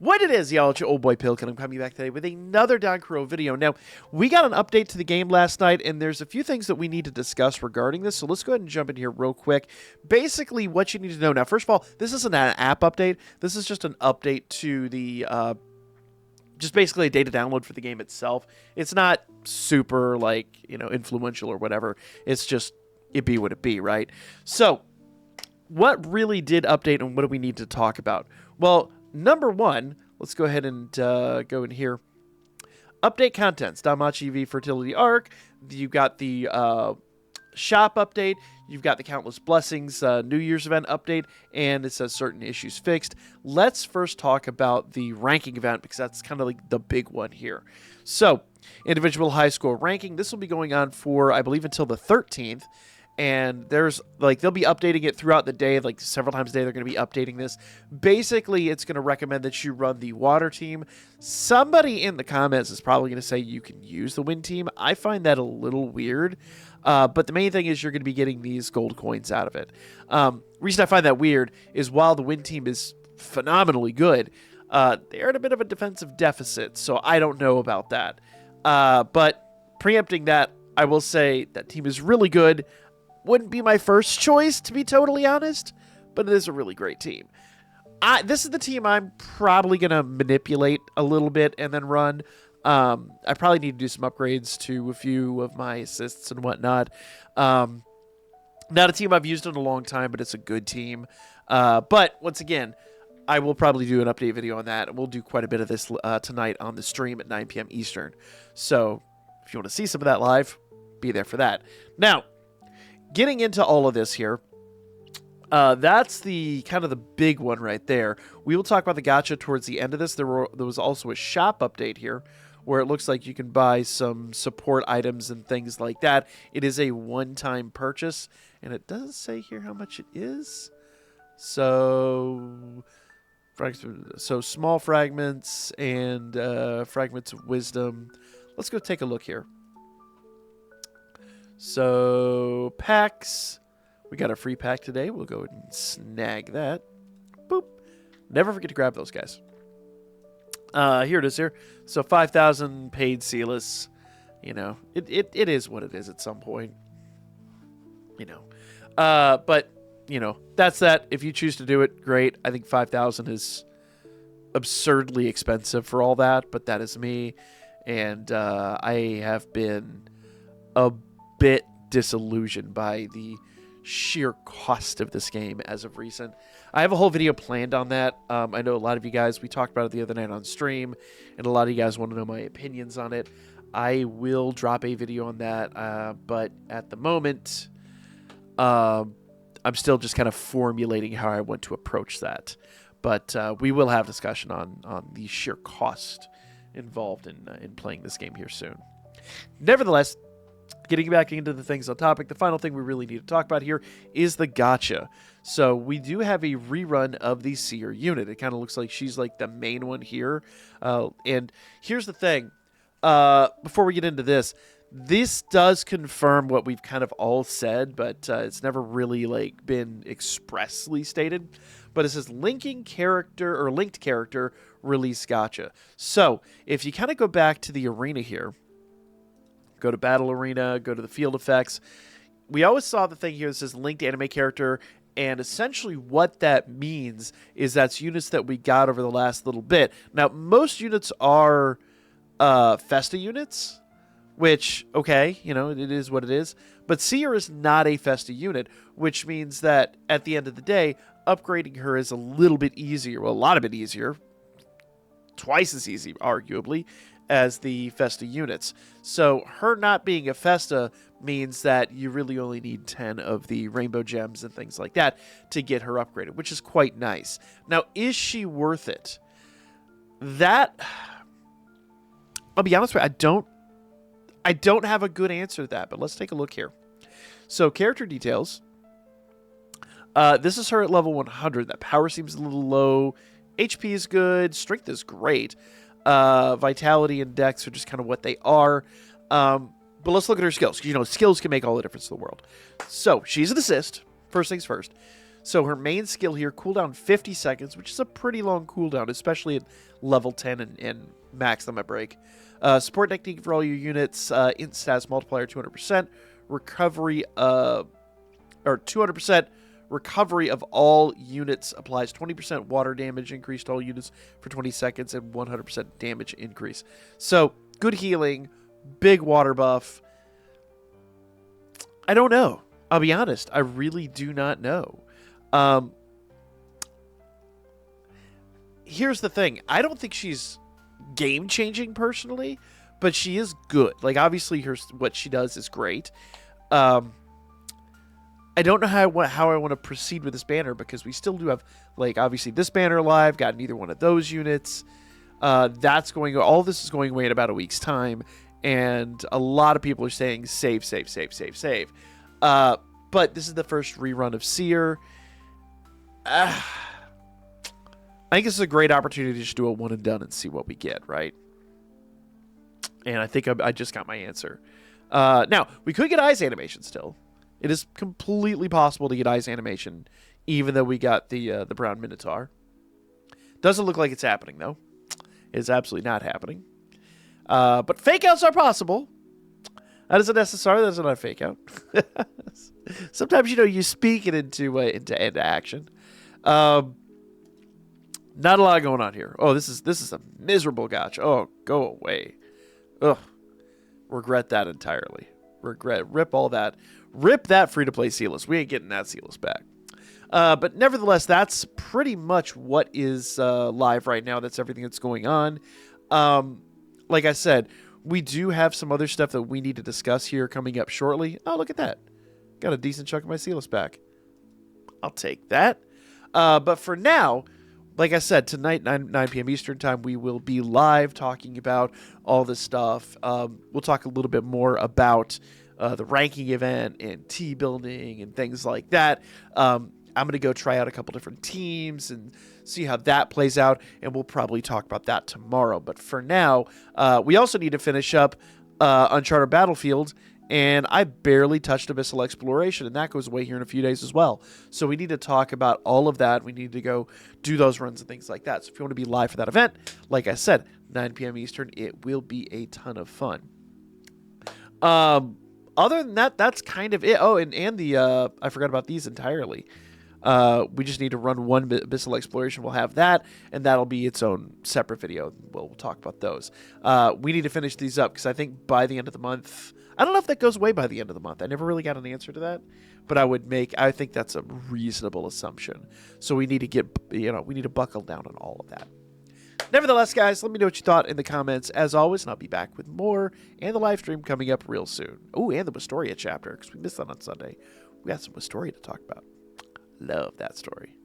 What it is, y'all, it's your old boy Pilk, and I'm coming back today with another danchro video. Now, we got an update to the game last night, and there's a few things that we need to discuss regarding this, so let's go ahead and jump in here real quick. Basically, what you need to know. Now, first of all, this isn't an app update. This is just an update to the, just basically a data download for the game itself. It's not super, like, influential or whatever. It's just, it be what it be, right? So, what really did update, and what do we need to talk about? Well, number one, let's go ahead and go in here. Update contents. Danmachi V Fertility Arc. You've got the shop update. You've got the Countless Blessings New Year's event update. And it says certain issues fixed. Let's first talk about the ranking event because that's kind of like the big one here. So, individual high score ranking. This will be going on for, I believe, until the 13th. And there's, like, they'll be updating it throughout the day, like, several times a day they're going to be updating this. Basically, it's going to recommend that you run the water team. Somebody in the comments is probably going to say you can use the wind team. I find that a little weird. But the main thing is you're going to be getting these gold coins out of it. Reason I find that weird is while the wind team is phenomenally good, they're in a bit of a defensive deficit, so I don't know about that. But preempting that, I will say that team is really good. Wouldn't be my first choice, to be totally honest, but it is a really great team. This is the team I'm probably going to manipulate a little bit and then run. I probably need to do some upgrades to a few of my assists and whatnot. Not a team I've used in a long time, but it's a good team. But once again, I will probably do an update video on that, and we'll do quite a bit of this tonight on the stream at 9 p.m. Eastern. So if you want to see some of that live, be there for that. Now, getting into all of this here, that's the kind of the big one right there. We will talk about the gacha towards the end of this. There was also a shop update here where it looks like you can buy some support items and things like that. It is a one-time purchase, and it doesn't say here how much it is. So small fragments and fragments of wisdom. Let's go take a look here. So, packs. We got a free pack today. We'll go ahead and snag that. Boop. Never forget to grab those guys. Here it is here. So, 5,000 paid Sealess. It is what it is at some point. But, that's that. If you choose to do it, great. I think 5,000 is absurdly expensive for all that, but that is me. And I have been a bit disillusioned by the sheer cost of this game as of recent. I have a whole video planned on that. I know a lot of you guys, we talked about it the other night on stream, and a lot of you guys want to know my opinions on it. I will drop a video on that, but at the moment, I'm still just kind of formulating how I want to approach that. But we will have discussion on the sheer cost involved in playing this game here soon. Nevertheless, getting back into the things on topic, the final thing we really need to talk about here is the gacha. So we do have a rerun of the Seer unit. It kind of looks like she's like the main one here. And here's the thing. Before we get into this does confirm what we've kind of all said, but it's never really like been expressly stated. But it says linked character release gacha. So if you kind of go back to the arena here, go to Battle Arena, go to the field effects. We always saw the thing here that says linked anime character, and essentially what that means is that's units that we got over the last little bit. Now, most units are Festa units, which, okay, it is what it is. But Seer is not a Festa unit, which means that at the end of the day, upgrading her is a little bit easier. Well, a lot of it easier. Twice as easy, arguably, as the Festa units. So her not being a Festa means that you really only need 10 of the rainbow gems and things like that to get her upgraded, which is quite nice. Now, is she worth it? That, I'll be honest with you, I don't have a good answer to that, but let's take a look here. So, character details. This is her at level 100. That power seems a little low. HP is good. Strength is great. Vitality and Dex are just kind of what they are. But let's look at her skills. Skills can make all the difference in the world. So, she's an assist. First things first. So her main skill here, cooldown 50 seconds, which is a pretty long cooldown, especially at level 10 and max limit break. Support technique for all your units, int status multiplier 200%, recovery or 200% recovery of all units applies 20% water damage increase to all units for 20 seconds and 100% damage increase. So good healing, big water buff. I don't know. I'll be honest. I really do not know. Here's the thing. I don't think she's game-changing personally, but she is good. Like, obviously, what she does is great. I don't know how I want to proceed with this banner, because we still do have, like, obviously this banner alive, got neither one of those units. All this is going away in about a week's time, and a lot of people are saying save. But this is the first rerun of Seer. I think this is a great opportunity to just do a one and done and see what we get, right? And I think I just got my answer. Now, we could get Eyes animation still. It is completely possible to get Eyes animation, even though we got the Brown Minotaur. Doesn't look like it's happening, though. It's absolutely not happening. But fake outs are possible. That is an SSR. That's not a fake out. Sometimes, you speak it into action. Not a lot going on here. Oh, this is a miserable gacha. Oh, go away. Ugh. Regret that entirely. Rip all that. Rip that free-to-play Sealess. We ain't getting that Sealess back. But nevertheless, that's pretty much what is live right now. That's everything that's going on. Like I said, we do have some other stuff that we need to discuss here coming up shortly. Oh, look at that. Got a decent chunk of my Sealess back. I'll take that. But for now, like I said, tonight, 9 p.m. Eastern Time, we will be live talking about all this stuff. We'll talk a little bit more about the ranking event and T building and things like that. I'm going to go try out a couple different teams and see how that plays out, and we'll probably talk about that tomorrow. But for now, we also need to finish up Uncharted Battlefield, and I barely touched Abyssal Exploration, and that goes away here in a few days as well. So we need to talk about all of that. We need to go do those runs and things like that. So if you want to be live for that event, like I said, 9 p.m. Eastern, it will be a ton of fun. Other than that, that's kind of it. Oh, and I forgot about these entirely. We just need to run one Abyssal Exploration. We'll have that, and that'll be its own separate video. We'll talk about those. We need to finish these up, because I think by the end of the month... I don't know if that goes away by the end of the month. I never really got an answer to that, but I think that's a reasonable assumption. So we need to buckle down on all of that. Nevertheless, guys, let me know what you thought in the comments, as always, and I'll be back with more, and the live stream coming up real soon. Oh, and the Wistoria chapter, because we missed that on Sunday. We got some Wistoria to talk about. Love that story.